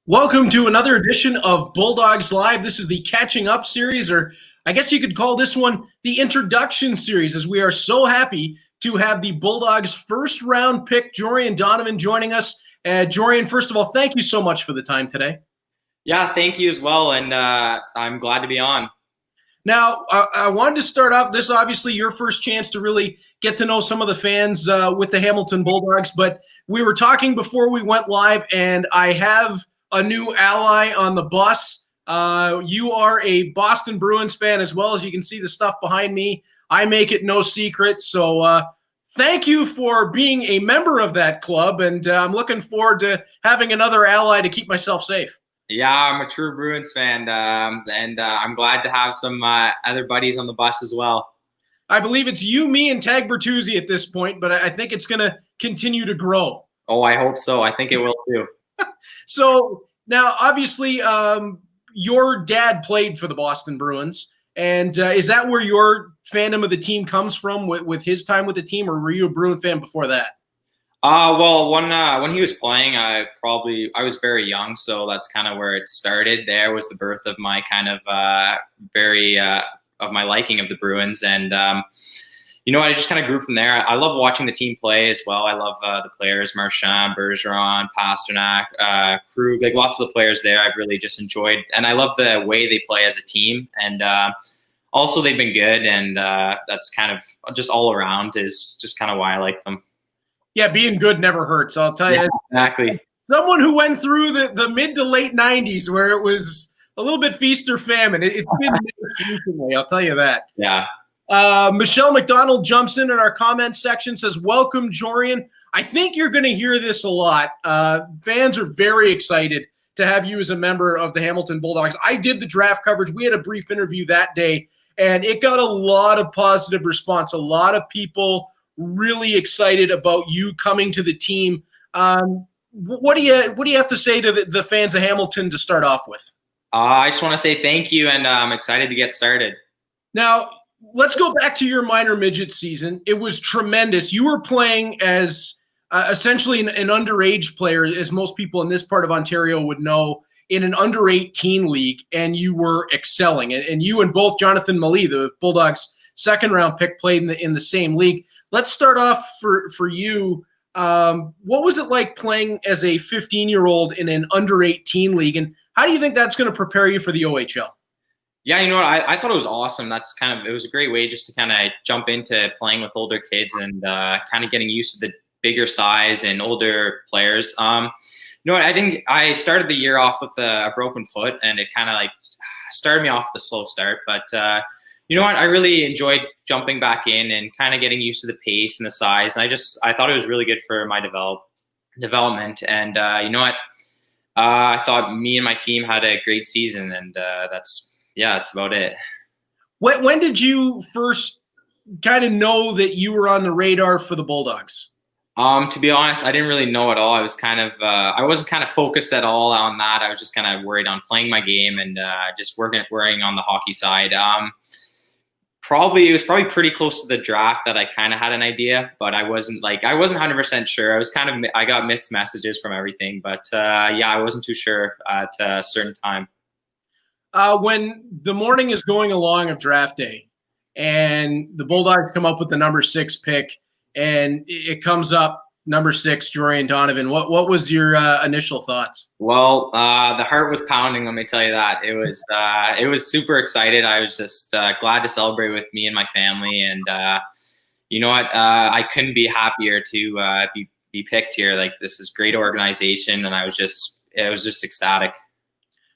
Welcome to another edition of Bulldogs Live. This is the catching up series, or I guess you could call this one the introduction series, as we are so happy to have the Bulldogs first round pick, Jorian Donovan, joining us. Jorian, first of all, thank you so much for the time today. Yeah, thank you as well, and I'm glad to be on. Now, I wanted to start off this, obviously your first chance to really get to know some of the fans with the Hamilton Bulldogs, but we were talking before we went live, and I have a new ally on the bus. You are a Boston Bruins fan, as well as you can see the stuff behind me. I make it no secret. So thank you for being a member of that club, and I'm looking forward to having another ally to keep myself safe. Yeah, I'm a true Bruins fan, and I'm glad to have some other buddies on the bus as well. I believe it's you, me, and Tag Bertuzzi at this point, but I think it's going to continue to grow. Oh, I hope so. I think it will too. So now, obviously, your dad played for the Boston Bruins, and is that where your fandom of the team comes from with his time with the team, or were you a Bruin fan before that? Well, when he was playing, I was very young, so that's kind of where it started. There was the birth of my kind of of my liking of the Bruins, and I just kind of grew from there. I love watching the team play as well. I love the players, Marchand, Bergeron, Pasternak, Krug, like lots of the players there I've really just enjoyed. And I love the way they play as a team. And also they've been good. And that's kind of just all around is just kind of why I like them. Yeah, being good never hurts. I'll tell you. Yeah, exactly. Someone who went through the mid to late 90s where it was a little bit feast or famine. It's been recently, I'll tell you that. Yeah. Michelle McDonald jumps in our comments section, says, welcome, Jorian. I think you're going to hear this a lot. Fans are very excited to have you as a member of the Hamilton Bulldogs. I did the draft coverage. We had a brief interview that day, and it got a lot of positive response. A lot of people really excited about you coming to the team. What do you have to say to the fans of Hamilton to start off with? I just want to say thank you, and I'm excited to get started. Now, let's go back to your minor midget season. It was tremendous. You were playing as essentially an underage player, as most people in this part of Ontario would know, in an under-18 league, and you were excelling. And you and both Jonathan Mali, the Bulldogs' second-round pick, played in the same league. Let's start off for you. What was it like playing as a 15-year-old in an under-18 league, and how do you think that's going to prepare you for the OHL? Yeah, you know what? I thought it was awesome. It was a great way just to kind of jump into playing with older kids and kind of getting used to the bigger size and older players. I started the year off with a broken foot, and it kind of like started me off the slow start. But you know what? I really enjoyed jumping back in and kind of getting used to the pace and the size. And I thought it was really good for my development. And you know what? I thought me and my team had a great season, and that's about it. When did you first kind of know that you were on the radar for the Bulldogs? To be honest, I didn't really know at all. I was I wasn't kind of focused at all on that. I was just kind of worried on playing my game and just worrying on the hockey side. It was probably pretty close to the draft that I kind of had an idea, but I wasn't 100% sure. I got mixed messages from everything, but I wasn't too sure at a certain time. When the morning is going along of draft day and the Bulldogs come up with the number 6 pick and it comes up number 6, Jorian Donovan, what was your initial thoughts? Well, the heart was pounding, let me tell you that. It was super excited. I was just glad to celebrate with me and my family. And you know what? I couldn't be happier to be picked here. Like, this is great organization, and I was just ecstatic.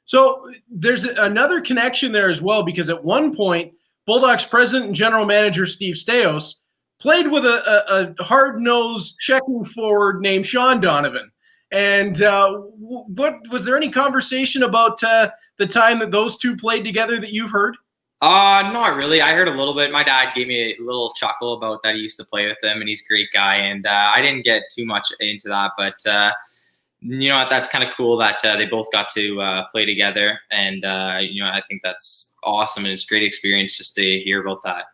So there's another connection there as well, because at one point, Bulldogs president and general manager Steve Staios played with a hard-nosed checking forward named Sean Donovan. And what was there any conversation about the time that those two played together that you've heard? Not really. I heard a little bit. My dad gave me a little chuckle about that. He used to play with him, and he's a great guy. And I didn't get too much into that, but you know what? That's kind of cool that they both got to play together. And I think that's awesome, and it's a great experience just to hear about that.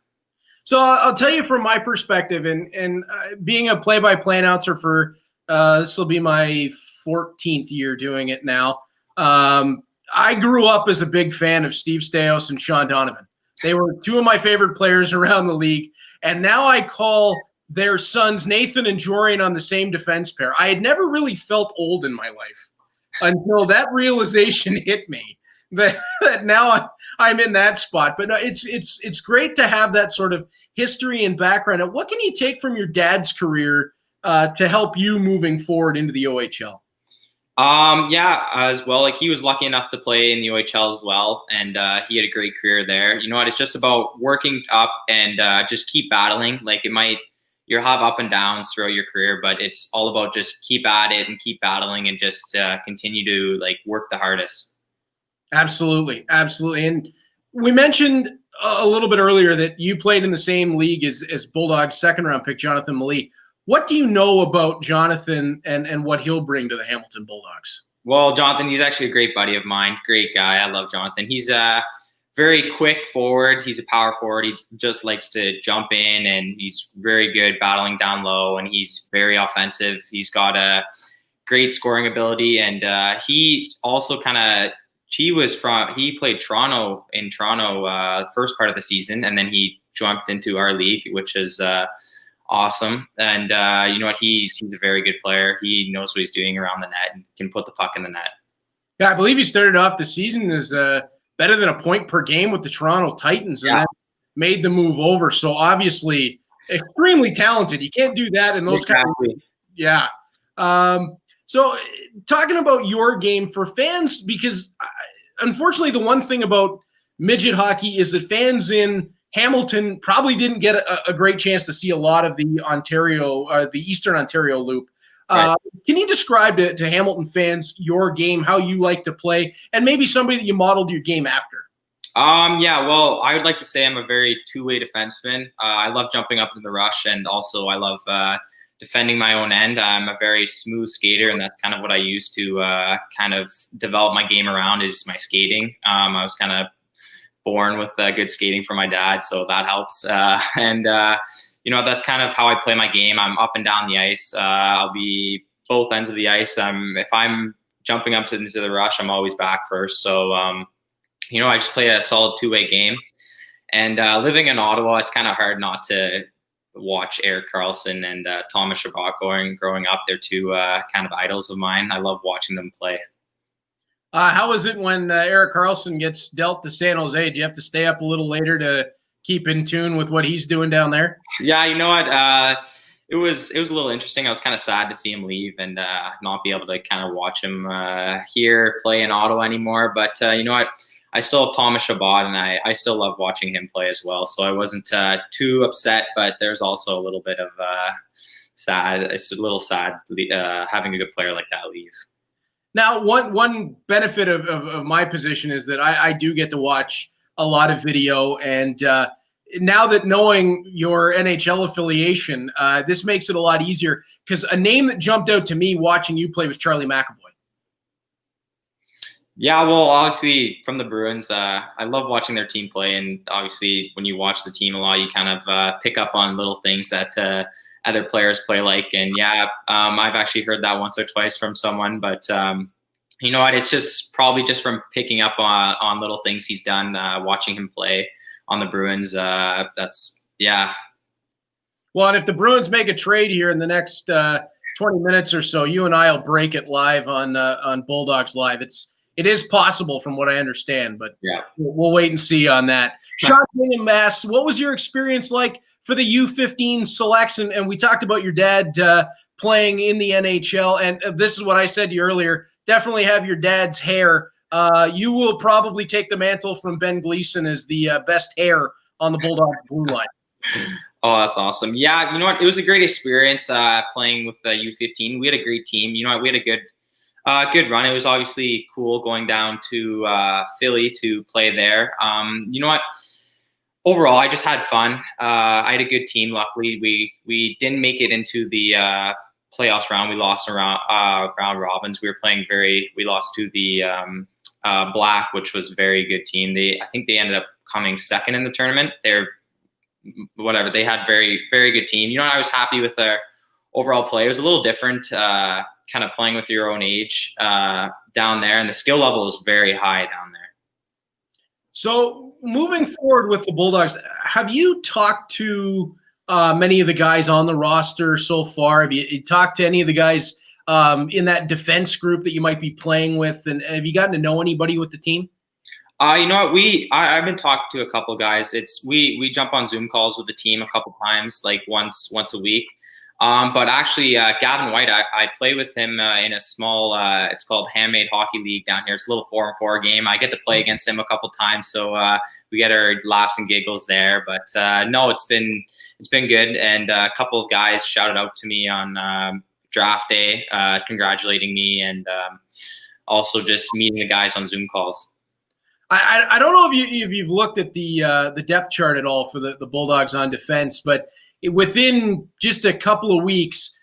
So I'll tell you from my perspective, and being a play-by-play announcer for this will be my 14th year doing it now. I grew up as a big fan of Steve Staios and Sean Donovan. They were two of my favorite players around the league. And now I call their sons, Nathan and Jorian, on the same defense pair. I had never really felt old in my life until that realization hit me that now I'm in that spot. But no, it's great to have that sort of history and background. And what can you take from your dad's career to help you moving forward into the OHL? Yeah, as well. Like he was lucky enough to play in the OHL as well, and he had a great career there. You know what? It's just about working up and just keep battling. Like you'll have up and downs throughout your career, but it's all about just keep at it and keep battling and just continue to like work the hardest. Absolutely, absolutely. And we mentioned a little bit earlier that you played in the same league as Bulldogs second-round pick Jonathan Malee. What do you know about Jonathan and what he'll bring to the Hamilton Bulldogs? Well, Jonathan, he's actually a great buddy of mine. Great guy. I love Jonathan. He's very quick forward. He's a power forward. He just likes to jump in, and he's very good battling down low, and he's very offensive. He's got a great scoring ability, and he's also he played Toronto the first part of the season, and then he jumped into our league, which is awesome. And you know what? He's a very good player. He knows what he's doing around the net and can put the puck in the net. Yeah, I believe he started off the season as better than a point per game with the Toronto Titans, and then made the move over. So obviously extremely talented. You can't do that in those kind of – yeah. So talking about your game for fans, because unfortunately the one thing about midget hockey is that fans in Hamilton probably didn't get a great chance to see a lot of the Eastern Ontario loop. Right. Can you describe to Hamilton fans your game, how you like to play, and maybe somebody that you modeled your game after? Yeah, well, I would like to say I'm a very two-way defenseman. I love jumping up in the rush, and also I love defending my own end. I'm a very smooth skater, and that's kind of what I use to kind of develop my game around is my skating. I was kind of born with good skating from my dad, so that helps. You know, that's kind of how I play my game. I'm up and down the ice. I'll be both ends of the ice. If I'm jumping up into the rush, I'm always back first. So, you know, I just play a solid two-way game. And living in Ottawa, it's kind of hard not to watch Erik Karlsson and Thomas Chabot growing up. They're two kind of idols of mine. I love watching them play. How is it when Erik Karlsson gets dealt to San Jose? Do you have to stay up a little later to keep in tune with what he's doing down there? Yeah, you know what? It was a little interesting. I was kind of sad to see him leave and not be able to kind of watch him here play in Ottawa anymore. But you know what? I still have Thomas Chabot, and I still love watching him play as well. So I wasn't too upset, but there's also a little bit of sad. It's a little sad having a good player like that leave. Now, one benefit of my position is that I do get to watch a lot of video, and now that knowing your NHL affiliation, this makes it a lot easier, because a name that jumped out to me watching you play was Charlie McAvoy. Yeah, well, obviously from the Bruins, I love watching their team play, and obviously when you watch the team a lot, you kind of pick up on little things that other players play like. And yeah, I've actually heard that once or twice from someone, but you know what? It's just probably just from picking up on little things he's done, watching him play on the Bruins. Yeah. Well, and if the Bruins make a trade here in the next 20 minutes or so, you and I will break it live on Bulldogs Live. It is possible from what I understand, but yeah, we'll wait and see on that. Sean Mass, what was your experience like for the U15 selects? And we talked about your dad playing in the NHL, and this is what I said to you earlier. Definitely have your dad's hair. You will probably take the mantle from Ben Gleason as the best hair on the Bulldogs blue line. Oh, that's awesome. Yeah, you know what? It was a great experience playing with the U15. We had a great team. You know what? We had a good run. It was obviously cool going down to Philly to play there. You know what? Overall, I just had fun. I had a good team. Luckily, we didn't make it into the playoffs round. We lost round robins. We lost to the Black, which was a very good team. I think they ended up coming second in the tournament. They had very, very good team. You know, I was happy with their overall play. It was a little different, kind of playing with your own age down there, and the skill level is very high down there. So moving forward with the Bulldogs, have you talked to many of the guys on the roster so far? Have you talked to any of the guys in that defense group that you might be playing with, and have you gotten to know anybody with the team? You know what? I've been talking to a couple of guys. We jump on Zoom calls with the team a couple times, like once a week. But actually, Gavin White, I play with him in a small, it's called Handmade Hockey League down here. It's a little 4-on-4 game. I get to play against him a couple times, so we get our laughs and giggles there. But no, it's been good, and a couple of guys shouted out to me on draft day, congratulating me, and also just meeting the guys on Zoom calls. I don't know if you've looked at the depth chart at all for the Bulldogs on defense, but within just a couple of weeks,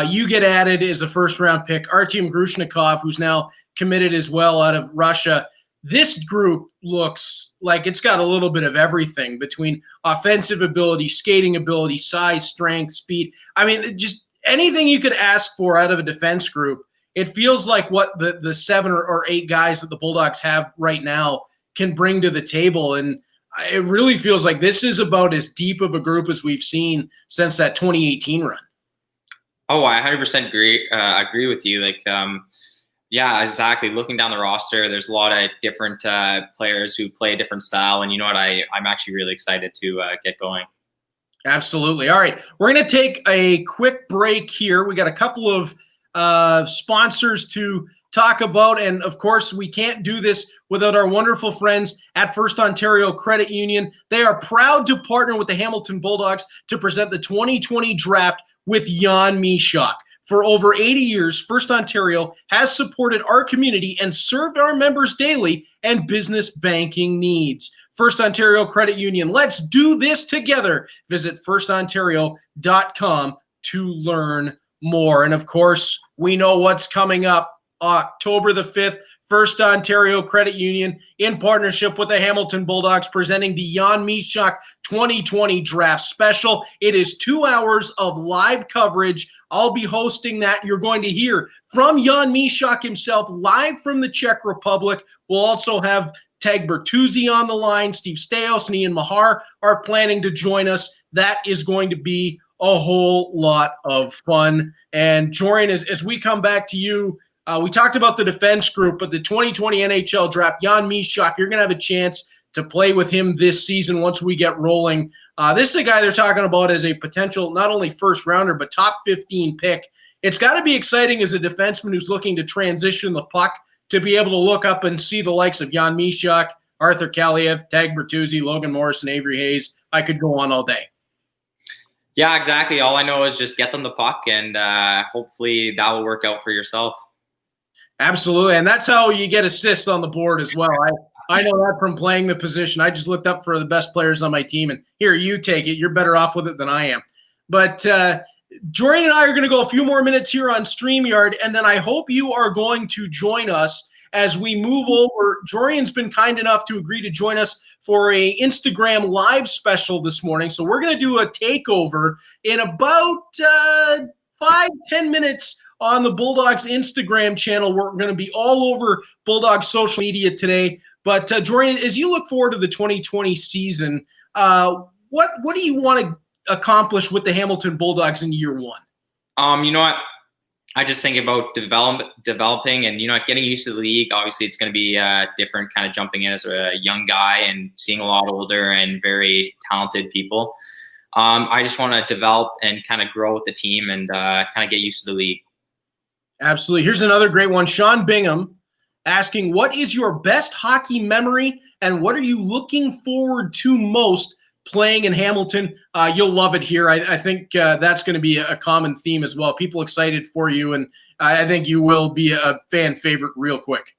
you get added as a first-round pick. Artyom Grushnikov, who's now committed as well out of Russia. This group looks like it's got a little bit of everything between offensive ability, skating ability, size, strength, speed. I mean, just anything you could ask for out of a defense group. It feels like what the 7 or 8 guys that the Bulldogs have right now can bring to the table. And it really feels like this is about as deep of a group as we've seen since that 2018 run. Oh, I 100% agree with you. Like, yeah, exactly. Looking down the roster, there's a lot of different players who play a different style. And you know what? I'm actually really excited to get going. Absolutely. All right. We're going to take a quick break here. We got a couple of sponsors to talk about. And of course, we can't do this without our wonderful friends at First Ontario Credit Union. They are proud to partner with the Hamilton Bulldogs to present the 2020 draft with Jan Mysak. For over 80 years, First Ontario has supported our community and served our members' daily and business banking needs. First Ontario Credit Union, let's do this together. Visit firstontario.com to learn more. And of course, we know what's coming up October the 5th. First Ontario Credit Union, in partnership with the Hamilton Bulldogs, presenting the Jan Mysak 2020 Draft Special. It is 2 hours of live coverage. I'll be hosting that. You're going to hear from Jan Mysak himself, live from the Czech Republic. We'll also have Tag Bertuzzi on the line. Steve Staios and Ian Mahar are planning to join us. That is going to be a whole lot of fun. And Jorian, as we come back to you, we talked about the defense group, but the 2020 NHL draft, Jan Mysak, you're going to have a chance to play with him this season once we get rolling. This is a guy they're talking about as a potential not only first rounder, but top 15 pick. It's got to be exciting as a defenseman who's looking to transition the puck to be able to look up and see the likes of Jan Mysak, Arthur Kaliev, Tag Bertuzzi, Logan Morrison, Avery Hayes. I could go on all day. Yeah, exactly. All I know is just get them the puck, and hopefully that will work out for yourself. Absolutely, and that's how you get assists on the board as well. I know that from playing the position. I just looked up for the best players on my team, and here, you take it. You're better off with it than I am. But Jorian and I are going to go a few more minutes here on StreamYard, and then I hope you are going to join us as we move over. Jorian's been kind enough to agree to join us for a Instagram live special this morning, so we're going to do a takeover in about 5-10 minutes on the Bulldogs Instagram channel. We're going to be all over Bulldogs social media today. But Jorian, as you look forward to the 2020 season, what do you want to accomplish with the Hamilton Bulldogs in year one? You know what? I just think about developing and, you know, getting used to the league. Obviously, it's going to be different kind of jumping in as a young guy and seeing a lot older and very talented people. I just want to develop and kind of grow with the team and kind of get used to the league. Absolutely. Here's another great one. Sean Bingham asking, what is your best hockey memory and what are you looking forward to most playing in Hamilton? You'll love it here. I think that's going to be a common theme as well. People excited for you, and I think you will be a fan favorite real quick.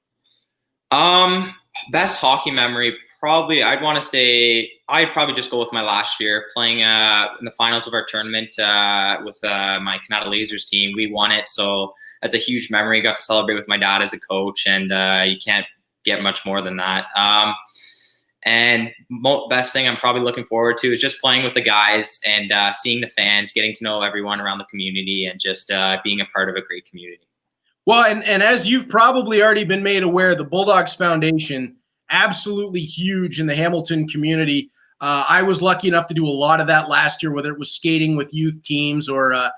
Best hockey memory, probably I'd want to say I'd probably just go with my last year playing in the finals of our tournament with my Kanata Lasers team. We won it, so that's a huge memory. Got to celebrate with my dad as a coach, and you can't get much more than that. And best thing I'm probably looking forward to is just playing with the guys and seeing the fans, getting to know everyone around the community, and just being a part of a great community. Well, and as you've probably already been made aware, the Bulldogs Foundation, absolutely huge in the Hamilton community. I was lucky enough to do a lot of that last year, whether it was skating with youth teams or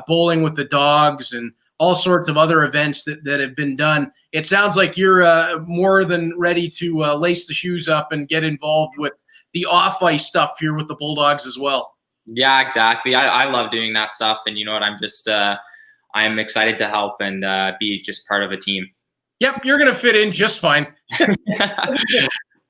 bowling with the Dogs and all sorts of other events that have been done. It sounds like you're more than ready to lace the shoes up and get involved with the off-ice stuff here with the Bulldogs as well. Yeah, exactly. I love doing that stuff. And you know what? I'm excited to help and be just part of a team. Yep, you're going to fit in just fine.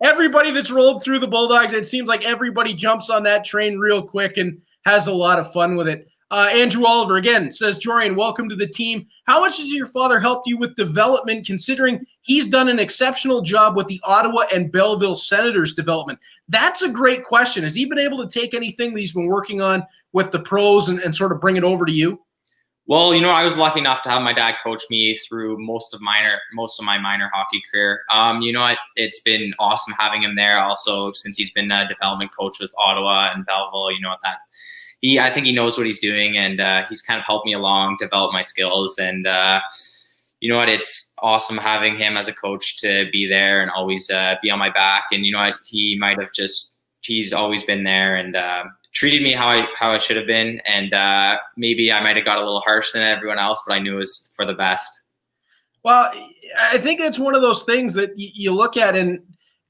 Everybody that's rolled through the Bulldogs, it seems like everybody jumps on that train real quick and has a lot of fun with it. Andrew Oliver again says, Jorian, welcome to the team. How much has your father helped you with development, considering he's done an exceptional job with the Ottawa and Belleville Senators development? That's a great question. Has he been able to take anything that he's been working on with the pros and sort of bring it over to you? Well, you know, I was lucky enough to have my dad coach me through most of my minor hockey career. You know, it's been awesome having him there. Also, since he's been a development coach with Ottawa and Belleville, you know that I think he knows what he's doing, and he's kind of helped me along, develop my skills. And you know what, it's awesome having him as a coach to be there and always be on my back. And you know what, he's always been there and treated me how I should have been, and maybe I might have got a little harsh than everyone else, but I knew it was for the best. Well, I think it's one of those things that you look at, and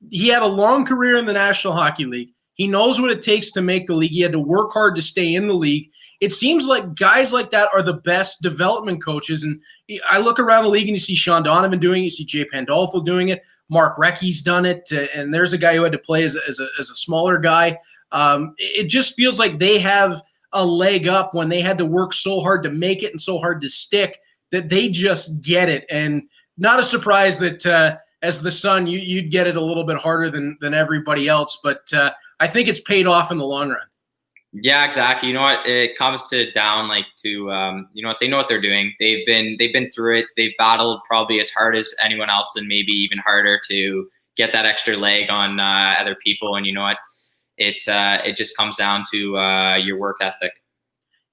he had a long career in the National Hockey League. He knows what it takes to make the league. He had to work hard to stay in the league. It seems like guys like that are the best development coaches. And I look around the league and you see Sean Donovan doing it. You see Jay Pandolfo doing it. Mark Recchi's done it. And there's a guy who had to play as a smaller guy. It just feels like they have a leg up when they had to work so hard to make it and so hard to stick that they just get it. And not a surprise that as the son, you'd get it a little bit harder than everybody else. But I think it's paid off in the long run. Yeah, exactly. You know what? It comes down to you know what, they know what they're doing. They've been through it. They've battled probably as hard as anyone else, and maybe even harder to get that extra leg on other people. And you know what? It just comes down to your work ethic.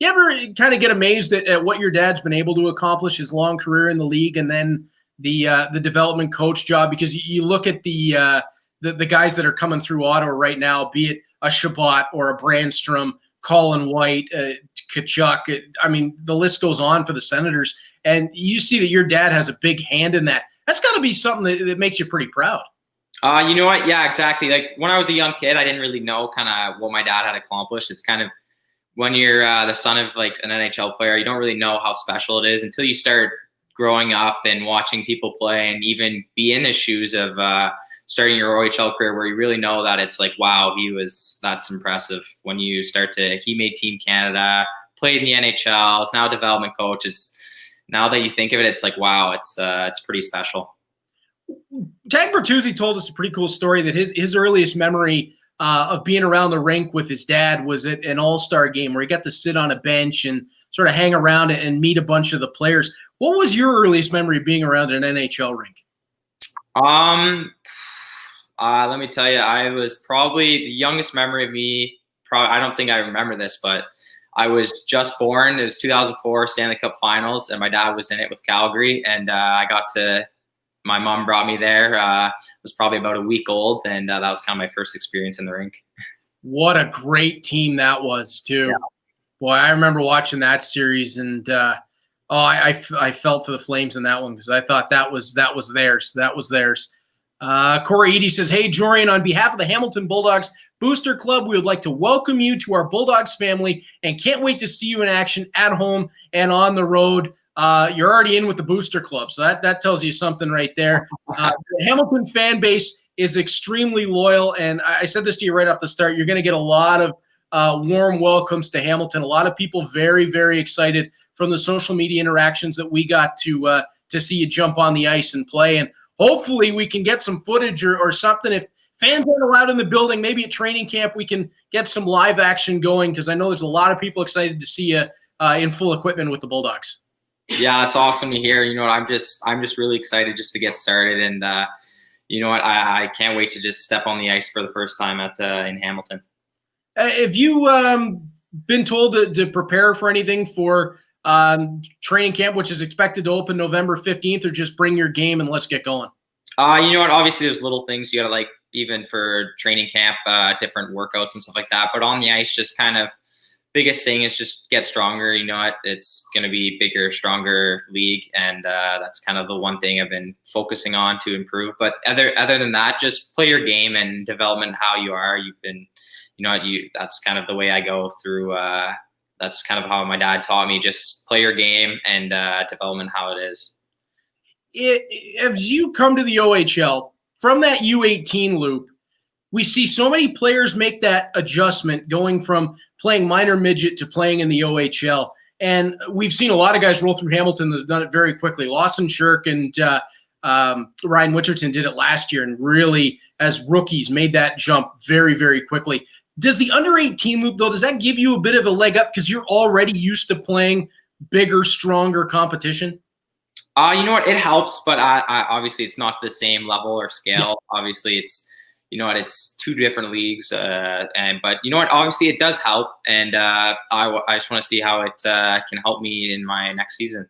You ever kind of get amazed at what your dad's been able to accomplish, his long career in the league, and then the development coach job? Because you look at the guys that are coming through Ottawa right now, be it a Shabbat or a Brandstrom, Colin White, Kachuk. I mean, the list goes on for the Senators. And you see that your dad has a big hand in that. That's got to be something that makes you pretty proud. You know what? Yeah, exactly. Like when I was a young kid, I didn't really know kind of what my dad had accomplished. It's kind of when you're the son of like an NHL player, you don't really know how special it is until you start growing up and watching people play and even be in the shoes of starting your OHL career, where you really know that it's like, wow, that's impressive. When you he made Team Canada, played in the NHL, is now a development coach. Now that you think of it, it's like, wow, it's pretty special. Tag Bertuzzi told us a pretty cool story that his earliest memory of being around the rink with his dad was at an all-star game where he got to sit on a bench and sort of hang around and meet a bunch of the players. What was your earliest memory of being around an NHL rink? Let me tell you, I was probably the youngest memory of me. I don't think I remember this, but I was just born. It was 2004 Stanley Cup Finals, and my dad was in it with Calgary, and my mom brought me there. I was probably about a week old, and that was kind of my first experience in the rink. What a great team that was, too. Yeah. Boy, I remember watching that series, and I felt for the Flames in that one because I thought that was theirs. That was theirs. Corey Eady says, hey, Jorian, on behalf of the Hamilton Bulldogs Booster Club, we would like to welcome you to our Bulldogs family and can't wait to see you in action at home and on the road. You're already in with the Booster Club, so that tells you something right there. The Hamilton fan base is extremely loyal, and I said this to you right off the start. You're going to get a lot of warm welcomes to Hamilton. A lot of people very, very excited from the social media interactions that we got to see you jump on the ice and play. And hopefully we can get some footage or something. If fans aren't allowed in the building, maybe at training camp we can get some live action going, because I know there's a lot of people excited to see you in full equipment with the Bulldogs. Yeah, it's awesome to hear. You know what, I'm just really excited just to get started, and you know what, I can't wait to just step on the ice for the first time in Hamilton. Have you been told to prepare for anything for training camp, which is expected to open November 15th, or just bring your game and let's get going? You know what? Obviously, there's little things you got to like, even for training camp, different workouts and stuff like that. But on the ice, just kind of biggest thing is just get stronger. You know what? It's going to be bigger, stronger league, and that's kind of the one thing I've been focusing on to improve. But other than that, just play your game and development how you are. You've been, you know, that's kind of the way I go through. That's kind of how my dad taught me. Just play your game and development how it is. As you come to the OHL from that U18 loop, we see so many players make that adjustment going from playing minor midget to playing in the OHL. And we've seen a lot of guys roll through Hamilton that have done it very quickly. Lawson Shirk and Ryan Witcherton did it last year and really, as rookies, made that jump very, very quickly. Does the under 18 loop, though, does that give you a bit of a leg up because you're already used to playing bigger, stronger competition? You know what? It helps, but I obviously it's not the same level or scale. Yeah. Obviously, it's, you know what, it's two different leagues. But you know what? Obviously, it does help, and I just want to see how it can help me in my next season.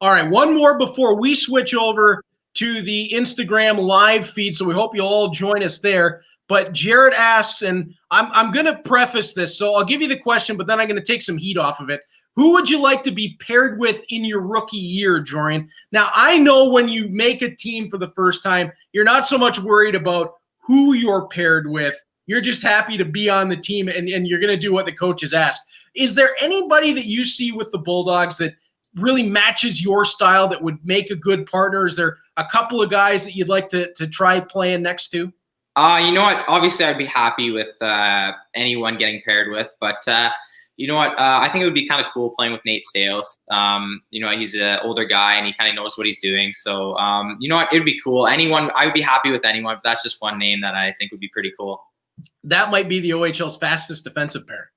All right, one more before we switch over to the Instagram live feed. So we hope you'll all join us there. But Jared asks, and I'm going to preface this, so I'll give you the question, but then I'm going to take some heat off of it. Who would you like to be paired with in your rookie year, Jorian? Now, I know when you make a team for the first time, you're not so much worried about who you're paired with. You're just happy to be on the team, and you're going to do what the coaches ask. Is there anybody that you see with the Bulldogs that really matches your style that would make a good partner? Is there a couple of guys that you'd like to try playing next to? You know what? Obviously, I'd be happy with anyone getting paired with, but you know what? I think it would be kind of cool playing with Nate Stales. You know, he's an older guy and he kind of knows what he's doing. So, you know what? It would be cool. Anyone, I would be happy with anyone. But that's just one name that I think would be pretty cool. That might be the OHL's fastest defensive pair.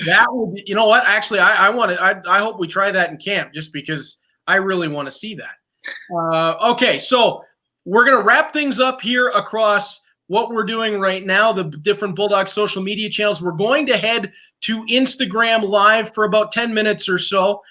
That would be, you know what? Actually, I want to. I hope we try that in camp, just because I really want to see that. Okay, so we're going to wrap things up here across what we're doing right now, the different Bulldogs social media channels. We're going to head to Instagram Live for about 10 minutes or so.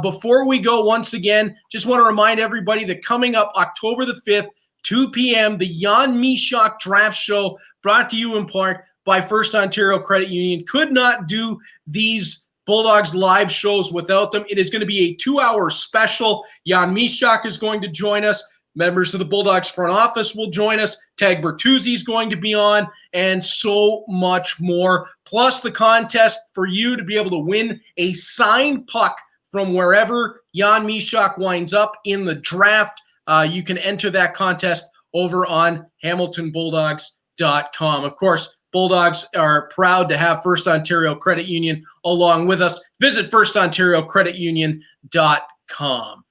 Before we go, once again, just want to remind everybody that coming up October the 5th, 2 p.m., the Jan Mysak Draft Show, brought to you in part by First Ontario Credit Union. Could not do these Bulldogs live shows without them. It is going to be a 2-hour special. Jan Mysak is going to join us. Members of the Bulldogs front office will join us. Tag Bertuzzi is going to be on, and so much more. Plus the contest for you to be able to win a signed puck from wherever Jan Mysak winds up in the draft. You can enter that contest over on HamiltonBulldogs.com. Of course, Bulldogs are proud to have First Ontario Credit Union along with us. Visit FirstOntarioCreditUnion.com.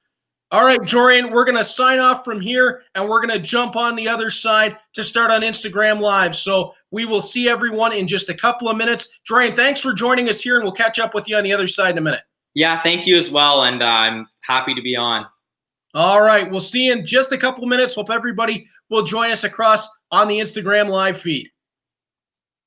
All right, Jorian, we're going to sign off from here, and we're going to jump on the other side to start on Instagram Live. So we will see everyone in just a couple of minutes. Jorian, thanks for joining us here, and we'll catch up with you on the other side in a minute. Yeah, thank you as well, and I'm happy to be on. All right, we'll see you in just a couple of minutes. Hope everybody will join us across on the Instagram Live feed.